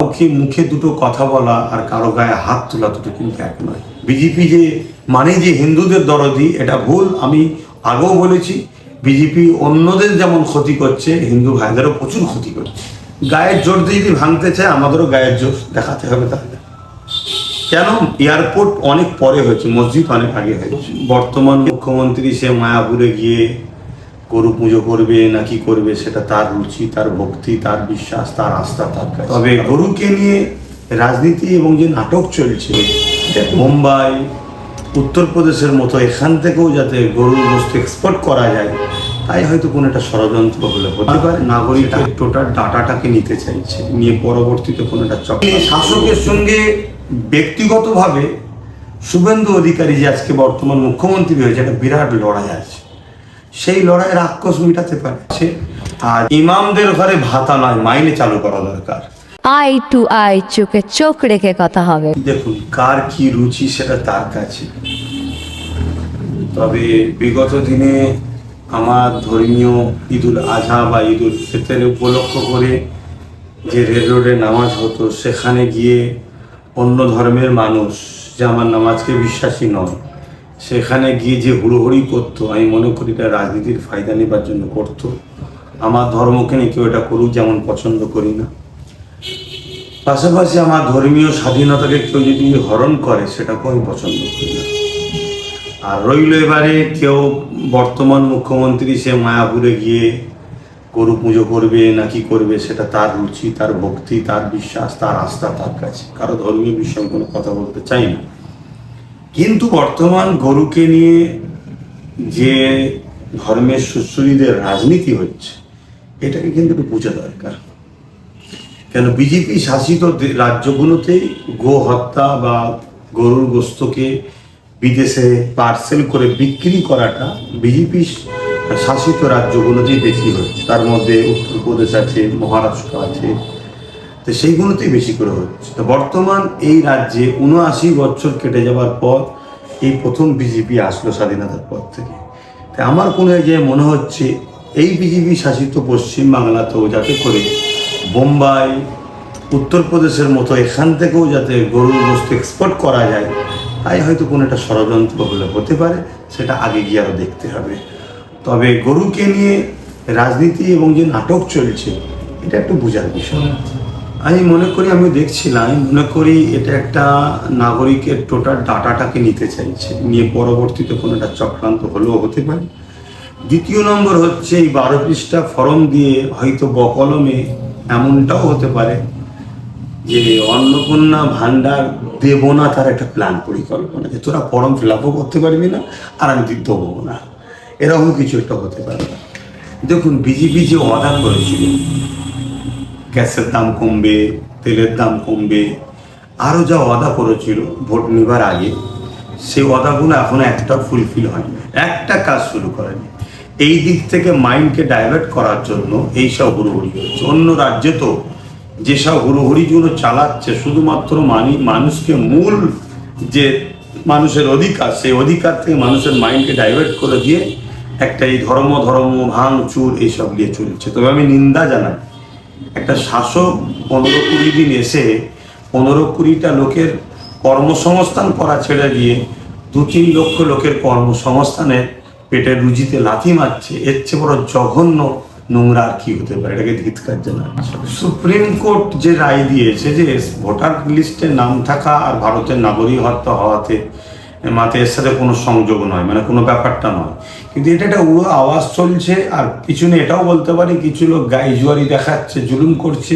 কাউকে মুখে দুটো কথা বলা আর কারো গায়ে হাত তোলা দুটো কিন্তু এক নয়। বিজেপি যে মানে যে হিন্দুদের দরদি, এটা ভুল। আমি আগেও বলেছি, বিজেপি অন্যদের যেমন ক্ষতি করছে, হিন্দু ভাইদেরও প্রচুর ক্ষতি করছে। গায়ের জোর দিয়ে যদি ভাঙতে চায়, আমাদেরও গায়ের জোর দেখাতে হবে। তাহলে কেন এয়ারপোর্ট অনেক পরে হয়েছে, মসজিদ অনেক আগে হয়েছে। বর্তমান মুখ্যমন্ত্রী সে মায়াপুরে গিয়ে গরু পুজো করবে নাকি করবে, সেটা তার রুচি, তার ভক্তি, তার বিশ্বাস, তার আস্থা, তার কাছে। তবে গরুকে নিয়ে রাজনীতি এবং যে নাটক চলছে মুম্বাই, উত্তরপ্রদেশের মতো, এখান থেকেও যাতে গরুর গোশত এক্সপোর্ট করা যায়, তাই হয়তো কোনো একটা ষড়যন্ত্র হলে হতে পারে। নাগরিকের টোটাল ডাটাটাকে নিতে চাইছে, নিয়ে পরবর্তীতে কোনো একটা শাসকের সঙ্গে ব্যক্তিগতভাবে শুভেন্দু অধিকারী যে আজকে বর্তমান মুখ্যমন্ত্রী হয়েছে, একটা বিরাট লড়াই আছে। সেই লড়াইয়ের আক্রোশ মিটাতে পারছে। আর ইমামদের ঘরে ভাতা নয়, মাইনে চালু করা দরকার। আই টু আই, চোখে চোখ রেখে কথা হবে। দেখুন, কার কি রুচি সেটা তার কাছে। তবে বিগত দিনে আমার ধর্মীয় ঈদুল আজহা বা ঈদুল ফিতর উপলক্ষ করে যে রেল রোডে নামাজ হতো, সেখানে গিয়ে অন্য ধর্মের মানুষ যে আমার নামাজকে বিশ্বাসী নয়, সেখানে গিয়ে যে হুড়োহুড়ি করতো, আমি মনে করি এটা রাজনীতির ফায়দা নেবার জন্য করতো। আমার ধর্মকে নিয়ে কেউ এটা করুক, যেমন পছন্দ করি না। পাশাপাশি আমার ধর্মীয় স্বাধীনতাকে কেউ যদি হরণ করে, সেটাকেও আমি পছন্দ করি না। আর রইল এবারে কেউ বর্তমান মুখ্যমন্ত্রী সে মায়াপুরে গিয়ে গরু পুজো করবে নাকি করবে, সেটা তার রুচি, তার ভক্তি, তার বিশ্বাস, তার আস্থা, তার কাছে। কারো ধর্মীয় বিষয়ে কোনো কথা বলতে চাই না। কিন্তু বর্তমান গরুকে নিয়ে যে ধর্মের সুশ্রীদের রাজনীতি হচ্ছে, এটাকে কিন্তু একটু বোঝা দরকার। কেন বিজেপি শাসিত রাজ্যগুলোতেই গো হত্যা বা গরুর গোশতকে বিদেশে পার্সেল করে বিক্রি করাটা বিজেপি শাসিত রাজ্যগুলোতেই বেশি হচ্ছে। তার মধ্যে উত্তরপ্রদেশ আছে, মহারাষ্ট্র আছে, তো সেইগুলোতেই বেশি করে হচ্ছে। তো বর্তমান এই রাজ্যে ৭৯ বছর কেটে যাওয়ার পর এই প্রথম বিজেপি আসলো স্বাধীনতার পর থেকে। তাই আমার কোনো জায়গায় মনে হচ্ছে এই বিজেপি শাসিত পশ্চিমবাংলাতেও যাতে করে বোম্বাই, উত্তরপ্রদেশের মতো এখান থেকেও যাতে গরুর গোশত এক্সপোর্ট করা যায়, তাই হয়তো কোনো একটা ষড়যন্ত্র হলে হতে পারে। সেটা আগে গিয়ে আরও দেখতে হবে। তবে গরুকে নিয়ে রাজনীতি এবং যে নাটক চলছে, এটা একটু বোঝার বিষয়। আমি মনে করি, আমি দেখছিলাম, মনে করি এটা একটা নাগরিকের টোটাল ডাটাটাকে নিতে চাইছে, নিয়ে পরবর্তীতে কোনো একটা চক্রান্ত হলেও হতে পারে। দ্বিতীয় নম্বর হচ্ছে, এই 12 পৃষ্ঠা ফর্ম দিয়ে হয়তো বকলমে এমনটাও হতে পারে যে অন্নপূর্ণা ভান্ডার দেব না, তার একটা প্ল্যান পরিকল্পনা, যে তোরা ফর্ম ফিল আপও করতে পারবি না আর আমি দেবো না, এরকম কিছু একটা হতে পারে। দেখুন, বিজেপি যে ওয়াদা করেছিল গ্যাসের দাম কমবে, তেলের দাম কমবে, আরও যা ওয়াদা করেছিল ভোট নেবার আগে, সেই ওয়াদাগুলো এখনো একটা ফুলফিল হয়নি, একটা কাজ শুরু করেনি। এই দিক থেকে মাইন্ডকে ডাইভার্ট করার জন্য এইসব হুড়োহুড়ি হচ্ছে। অন্য রাজ্যে তো যেসব হুড়োহুড়িগুলো চালাচ্ছে, শুধুমাত্র মানুষকে মূল যে মানুষের অধিকার, সেই অধিকার থেকে মানুষের মাইন্ডকে ডাইভার্ট করে দিয়ে একটা এই ধর্ম ভাঙচুর এইসব নিয়ে চলছে। তবে আমি নিন্দা জানাই, একটা শাসক 15-20 দিন এসে 15-20টা লোকের কর্মসংস্থান করা ছেড়ে দিয়ে 2-3 লক্ষ লোকের কর্মসংস্থানের পেটের রুজিতে লাথি মারছে, এর চেয়ে বড় জঘন্য নোংরা আর কি হতে পারে। এটাকে ধিক্কার জানাই। সুপ্রিম কোর্ট যে রায় দিয়েছে যে ভোটার লিস্টে নাম থাকা আর ভারতের নাগরিকত্ব হওয়াতে মাতে এর সাথে কোনো সংযোগ নয়, মানে কোনো ব্যাপারটা নয়, কিন্তু এটা একটা উড়ো আওয়াজ চলছে। আর পিছনে এটাও বলতে পারি, কিছু লোক গাইজুয়ারি দেখাচ্ছে, জুলুম করছে,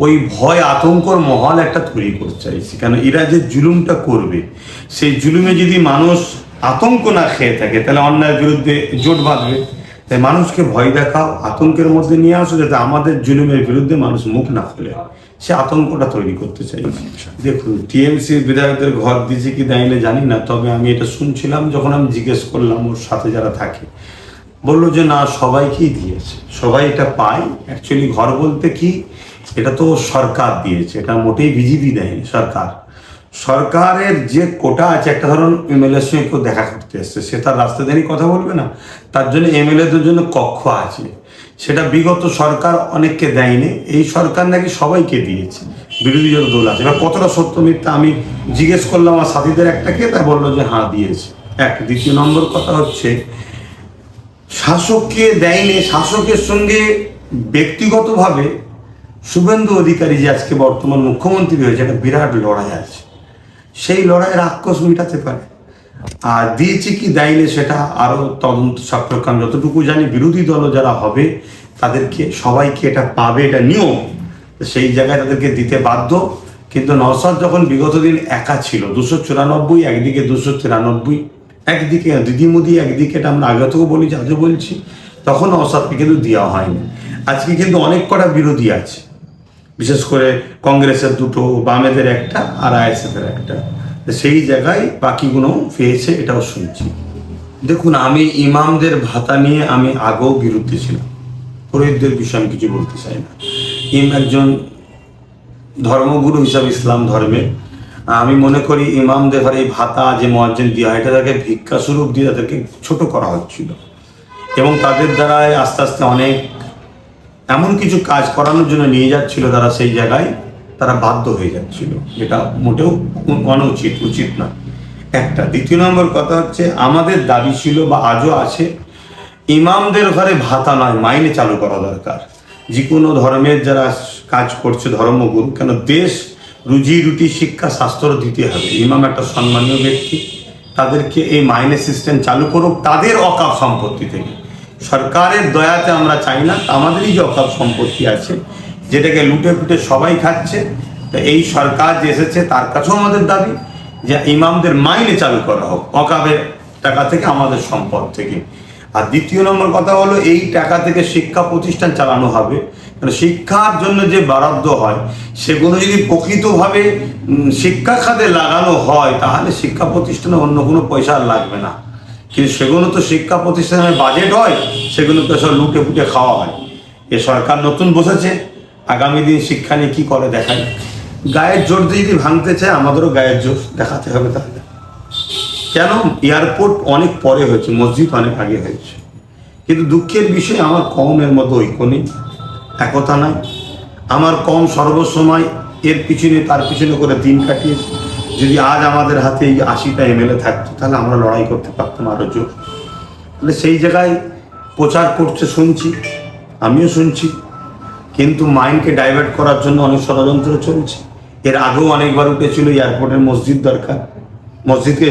ওই ভয় আতঙ্কর মহল একটা তৈরি করতে চাইছে। কেন এরা যে জুলুমটা করবে, সেই জুলুমে যদি মানুষ আতঙ্ক না খেয়ে থাকে, তাহলে অন্যায়ের বিরুদ্ধে জোট বাঁধবে। তাই মানুষকে ভয় দেখাও, আতঙ্কের মধ্যে নিয়ে আসো, যাতে আমাদের জুলুমের বিরুদ্ধে মানুষ মুখ না খুলে, সে আতঙ্কটা তৈরি করতে চাই। দেখুন, টিএমসি বিধায়কদের ঘর দিয়েছে কি দেয়নি জানি না, তবে আমি এটা শুনছিলাম, যখন আমি জিজ্ঞেস করলাম ওর সাথে যারা থাকে, বললো যে না, সবাইকেই দিয়েছে, সবাই এটা পায়। অ্যাকচুয়ালি ঘর বলতে কি, এটা তো সরকার দিয়েছে, এটা মোটেই বিজেপি দেয়নি, সরকারের যে কোটা আছে। একটা ধরুন এমএলএর সঙ্গে কেউ দেখা করতে এসছে, সে তার রাস্তা দিয়ে কথা বলবে না, তার জন্য এমএলএদের জন্য কক্ষ আছে, সেটা বিগত সরকার অনেককে দেয়নি, এই সরকার নাকি সবাইকে দিয়েছে। বিরোধী যত দল আছে। এবার কতটা সত্য মিথ্যা আমি জিজ্ঞেস করলাম আমার সাথীদের একটাকে, তাই বললো যে হ্যাঁ দিয়েছে। এক, দ্বিতীয় নম্বর কথা হচ্ছে শাসককে দেয়নি, শাসকের সঙ্গে ব্যক্তিগতভাবে শুভেন্দু অধিকারী যে আজকে বর্তমান মুখ্যমন্ত্রী হয়েছে, একটা বিরাট লড়াই আছে। সেই লড়াইয়ের আক্রোশ মেটাতে পারে। আর দিয়েছে কি দেয়নি সেটা আরও তদন্ত সাপেক্ষ। আমি যতটুকু জানি বিরোধী দলও যারা হবে তাদেরকে সবাইকে এটা পাবে, এটা নিয়ম, সেই জায়গায় তাদেরকে দিতে বাধ্য। কিন্তু নওশাদ যখন বিগত দিন একা ছিল, 294 একদিকে 293 একদিকে দিদি মোদি একদিকে, এটা আমরা আগে থেকেও বলি, আজও বলছি, তখন নওশাদকে কিন্তু দেওয়া হয়নি। আজকে কিন্তু অনেক কটা বিরোধী আছে, বিশেষ করে কংগ্রেসের দুটো, বামেদের একটা আর আইএসএফের একটা, সেই জায়গায় বাকিগুলো পেয়েছে, এটাও শুনছি। দেখুন, আমি ইমামদের ভাতা নিয়ে আমি আগেও বিরুদ্ধে ছিলাম, পুরোহিতদের বিষয়ে আমি কিছু বলতে চাই না। একজন ধর্মগুরু হিসাবে ইসলাম ধর্মে আমি মনে করি ইমামদের এই ভাতা যে মুয়াজ্জিন দেওয়া হয়, এটা তাদেরকে ভিক্ষা স্বরূপ দিয়ে তাদেরকে ছোট করা হচ্ছিল, এবং তাদের দ্বারায় আস্তে আস্তে অনেক এমন কিছু কাজ করানোর জন্য নিয়ে যাচ্ছিল, তারা সেই জায়গায় তারা বাধ্য হয়ে যাচ্ছিল, যেটা মোটেও অনুচিত, উচিত না একটা। দ্বিতীয় নম্বর কথা হচ্ছে আমাদের দাবি ছিল বা আজও আছে, ইমামদের ঘরে ভাতা নয় মাইনে চালু করা দরকার। যে কোনো ধর্মের যারা কাজ করছে ধর্মগুরু, কেন দেশ রুজি রুটি শিক্ষা স্বাস্থ্য দিতে হবে, ইমাম একটা সম্মানীয় ব্যক্তি, তাদেরকে এই মাইনে সিস্টেম চালু করুক তাদের অকাপ সম্পত্তি থেকে। সরকারের দয়াতে আমরা চাই না, আমাদেরই যে অকাপ সম্পত্তি আছে যেটাকে লুটে ফুটে সবাই খাচ্ছে, তো এই সরকার যে এসেছে তার কাছেও আমাদের দাবি যে ইমামদের মাইনে চালু করা হোক অকাপের টাকা থেকে, আমাদের সম্পদ থেকে। আর দ্বিতীয় নম্বর কথা হলো, এই টাকা থেকে শিক্ষা প্রতিষ্ঠান চালানো হবে, কারণ শিক্ষার জন্য যে বরাদ্দ হয় সেগুলো যদি প্রকৃতভাবে শিক্ষা খাতে লাগানো হয় তাহলে শিক্ষা প্রতিষ্ঠানে অন্য কোনো পয়সা আর লাগবে না। কিন্তু সেগুলো তো শিক্ষা প্রতিষ্ঠানের বাজেট হয়, সেগুলো তো সব লুটে ফুটে খাওয়া হয়। এ সরকার নতুন বসেছে, আগামী দিন শিক্ষা নিয়ে কী করে দেখায়। গায়ের জোর দিয়ে যদি ভাঙতে চায় আমাদেরও গায়ের জোর দেখাতে হবে। তাহলে কেন এয়ারপোর্ট অনেক পরে হয়েছে, মসজিদ অনেক আগে হয়েছে, কিন্তু দুঃখের বিষয় আমার কমের মতো ঐক্য নেই, একতা নাই। আমার কম সর্বসময় এর পিছনে তার পিছনে করে দিন কাটিয়েছে। যদি আজ আমাদের হাতে এই 80টা এমএলএ থাকতো তাহলে আমরা লড়াই করতে পারতাম আরও জোর। তাহলে সেই জায়গায় প্রচার করছে শুনছি, আমিও শুনছি, কিন্তু মাইন্ডকে ডাইভার্ট করার জন্য অনেক ষড়যন্ত্র চলছে। এর আগেও অনেকবার উঠেছিল এয়ারপোর্টের মসজিদ দরকার, মসজিদকে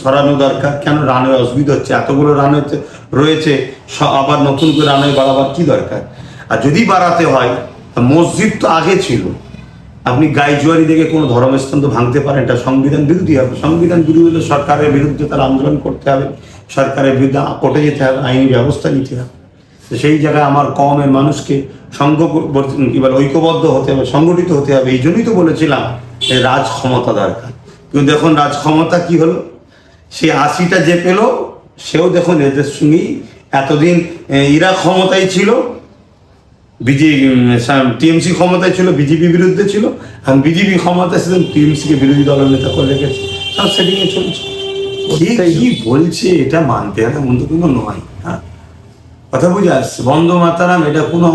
সরানো দরকার। কেন রানওয়ে অসুবিধা হচ্ছে, এতগুলো রানওয়ে রয়েছে, আবার নতুন করে রানওয়ে বাড়াবার কি দরকার? আর যদি বাড়াতে হয় মসজিদ তো আগে ছিল, আপনি গাইজুয়ারি দেখে কোনো ধর্মস্থান তো ভাঙতে পারেন, এটা সংবিধান বিরোধী হবে। সংবিধান বিরোধী হলে সরকারের বিরুদ্ধে তার আন্দোলন করতে হবে, সরকারের বিরুদ্ধে কোর্টে যেতে হবে, আইনি ব্যবস্থা নিতে হবে। তো সেই জায়গায় আমার কমের মানুষকে ঐক্যবদ্ধ হতে হবে, সংগঠিত হতে হবে। এই জন্যই তো বলেছিলাম রাজ ক্ষমতা দরকার। কিন্তু দেখুন রাজ ক্ষমতা কি হলো, সে 80টা যে পেল সেও দেখুন এদের সঙ্গেই এতদিন ইরা ক্ষমতায় ছিল, টিএমসি ক্ষমতায় ছিল, বিজেপি বিরুদ্ধে ছিল, এখন বিজেপি ক্ষমতায় ছিল, টিএমসিকে বিরোধী দলের নেতা করে রেখেছে, সব সেটিংয়ে চলছে। কি বলছে এটা মানতে হবে, মন্দ কোনো নয়। হ্যাঁ, কথা বুঝে আসছে। বন্দে মাতরম এটা কোনো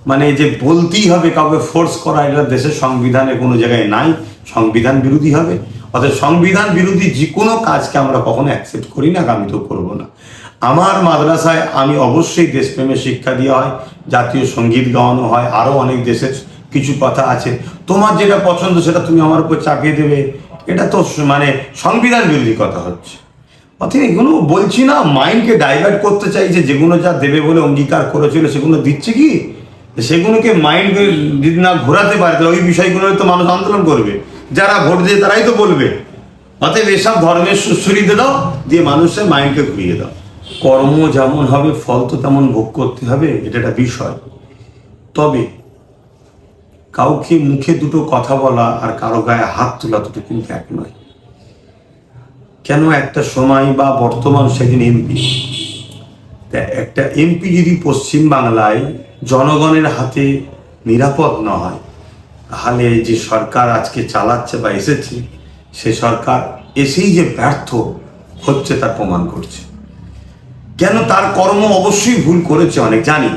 মানে যে বলতেই হবে, কাউকে ফোর্স করা, এটা দেশের সংবিধানে কোনো জায়গায় নাই, সংবিধান বিরোধী হবে। অর্থাৎ সংবিধান বিরোধী যে কোনো কাজকে আমরা কখনো অ্যাকসেপ্ট করি না, আমি তো করবো না। আমার মাদ্রাসায় আমি অবশ্যই দেশপ্রেমের শিক্ষা দেওয়া হয়, জাতীয় সঙ্গীত গাওয়ানো হয়, আরও অনেক দেশের কিছু কথা আছে। তোমার যেটা পছন্দ সেটা তুমি আমার উপর চাপিয়ে দেবে, এটা তো মানে সংবিধান বিরোধী কথা হচ্ছে। অর্থাৎ এগুলো বলছি না, মাইন্ডকে ডাইভার্ট করতে চাইছে, যেগুলো যা দেবে বলে অঙ্গীকার করেছিল সেগুলো দিচ্ছে কি, সেগুলোকে মাইন্ডকে যদি না ঘোরাতে পারে তাহলে ওই বিষয়গুলো তো মানুষ আন্দোলন করবে, যারা ভোট দিয়ে তারাই তো বলবে। অতএব এসব ধর্মের সুশ্রীতে দাও, দিয়ে মানুষের মাইন্ডকে ঘুরিয়ে দাও। কর্ম যেমন হবে ফল তো তেমন ভোগ করতে হবে, এটা একটা বিষয়। তবে কাউকে মুখে দুটো কথা বলা আর কারো গায়ে হাত তোলা দুটো কিন্তু এক নয়। কেন একটা সময় বা বর্তমান সেদিন এমপি, একটা এমপি যদি পশ্চিম বাংলায় জনগণের হাতে নিরাপদ না হয়, তাহলে যে সরকার আজকে চালাচ্ছে বা এসেছে সে সরকার এসেই যে ব্যর্থ হচ্ছে তার প্রমাণ করছে। কেন তার কর্ম অবশ্যই ভুল করেছে, অনেক জানি,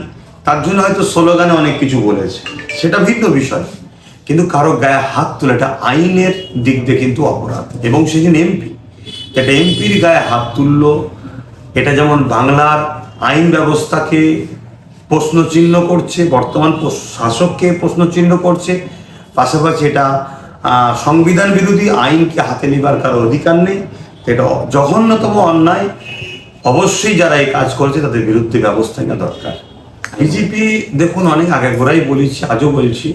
তার জন্য হয়তো স্লোগানে অনেক কিছু বলেছে, সেটা ভিন্ন বিষয়। কিন্তু কারো গায়ে হাত তোলা এটা আইনের দিক দিয়ে কিন্তু অপরাধ। এবং সেদিন এমপি, একটা এমপির গায়ে হাত তুললো, এটা যেমন বাংলার আইন ব্যবস্থাকে প্রশ্নচিহ্ন করছে, বর্তমান শাসককে প্রশ্নচিহ্ন করছে, পাশাপাশি এটা সংবিধান বিরোধী, আইনকে হাতে নেবার কারো অধিকার নেই। এটা জঘন্যতম অন্যায়। অবশ্যই যারা এই কাজ করছে তাদের বিরুদ্ধে ব্যবস্থা নেওয়া দরকার। বিজেপি দেখুন, অনেক আগে গোড়াই বলেছি, আজও বলছি,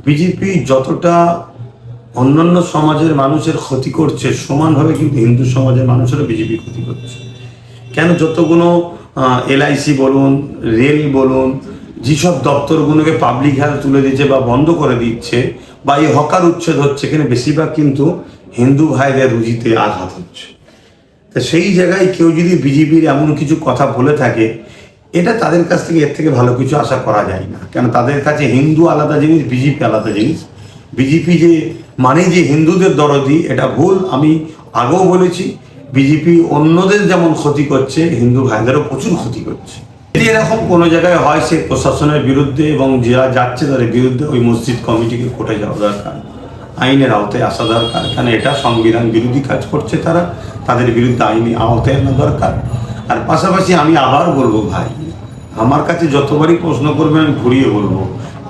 বিজেপি যতটা অন্যান্য সমাজের মানুষের ক্ষতি করছে সমানভাবে কিন্তু হিন্দু সমাজের মানুষেরও বিজেপি ক্ষতি করছে। কেন? যতগুলো এলআইসি বলুন, রেল বলুন, যেসব দপ্তরগুলোকে পাবলিক হেলথ তুলে দিচ্ছে বা বন্ধ করে দিচ্ছে, বা এই হকার উচ্ছেদ হচ্ছে, এখানে বেশিরভাগ কিন্তু হিন্দু ভাইদের রুজিতে আঘাত হচ্ছে। তা সেই জায়গায় কেউ যদি বিজেপির এমন কিছু কথা বলে থাকে, এটা তাদের কাছ থেকে এর থেকে ভালো কিছু আশা করা যায় না। কেন? তাদের কাছে হিন্দু আলাদা জিনিস, বিজেপি আলাদা জিনিস। বিজেপি যে মানে যে হিন্দুদের দরদি, এটা ভুল। আমি আগেও বলেছি, বিজেপি অন্যদের যেমন ক্ষতি করছে, হিন্দু ভাইদেরও প্রচুর ক্ষতি করছে। যদি এরকম কোনো জায়গায় হয়, সে প্রশাসনের বিরুদ্ধে এবং যারা যাচ্ছে তাদের বিরুদ্ধে ওই মসজিদ কমিটিকে কোর্টে যাওয়া দরকার, আইনের আওতায় আসা দরকার। কারণ এটা সংবিধান বিরোধী কাজ করছে তারা, তাদের বিরুদ্ধে আইনি আওতায় আনা দরকার। আর পাশাপাশি আমি আবার বলবো ভাই, আমার কাছে যতবারই প্রশ্ন করবেন আমি ঘুরিয়ে বলবো,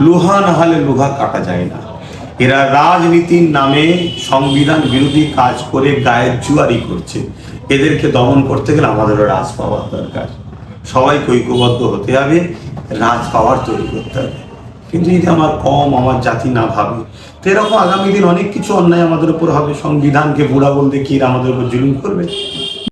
লোহা না হলে লোহা কাটা যায় না। এরা রাজনীতির নামে সংবিধান বিরোধী কাজ করে গায়ের জুয়ারি করছে। এদেরকে দমন করতে গেলে আমাদেরও রাজ পাওয়ার দরকার। সবাইকে ঐক্যবদ্ধ হতে হবে, রাজ পাওয়ার তৈরি করতে হবে। কিন্তু যদি আমার কম, আমার জাতি না ভাবে, তো এরকম আগামী দিন অনেক কিছু অন্যায় আমাদের উপর হবে। সংবিধানকে বুড়া বলতে কি আমাদের উপর জুলুম করবে?